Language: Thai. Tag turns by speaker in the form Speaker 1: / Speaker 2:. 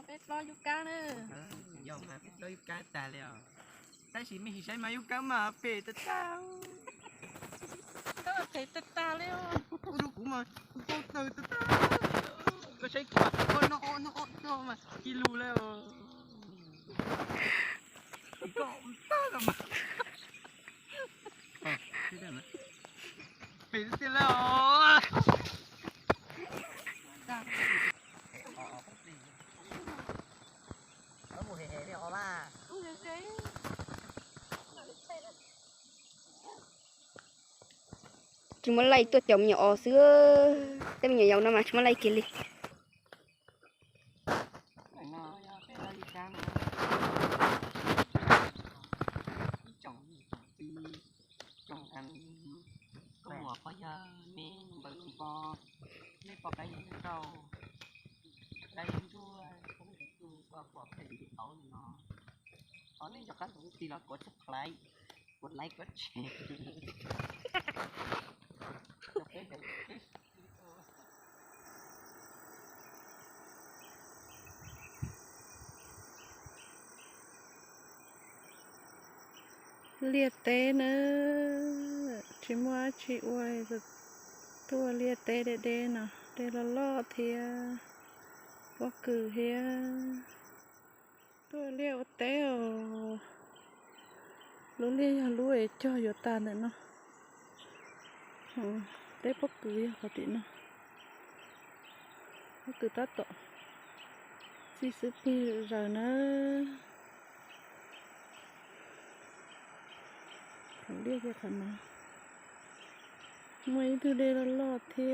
Speaker 1: เป็ดรออยู่กลางเนอะ
Speaker 2: ยอมมาเป็ดรออยู่กลางตาแล้วแต่สิไม่ใช่มาอยู่กลางมาเป็ดตา
Speaker 1: ก็เป็ดตาแล้ว
Speaker 2: ดูกูมากูโตตาก็ใช้กว่าโอ้โนโอ้โนโอ้โนมากิลูแล้วก็ตาละมาไม่ได้ไหมเป็ดเสร็จแล้วหมูเฮ่ๆเนี่ยเขาว่า
Speaker 3: chúng mình lấy tuột chồng nhỏ xưa tem nhỏ nhỏ nào mà chúng mình lấy kia đi
Speaker 2: trồng ăn có mùa có giờ nè bận bò lấy bò cái rau đây chua không được chua bò cái gì ẩu nó ở đây cho các bạn thì là có chút likeกดไลค์กดแชร์
Speaker 1: เลียเต้เนอะชิมว่าชิอวยตัวเลียเต้เด้ๆเนาะเดละล่อเทียว่าคือเฮียตัวเลียเต้รู้เรียกรู้ไอ้จ่ออยู่ตาเนี่ยเนาะได้พวกกือเขาติเนาะพวกกือตัดต่อ40 ปีrồi nữa không biết cái thằng nào mấy thứ đây là lọt thế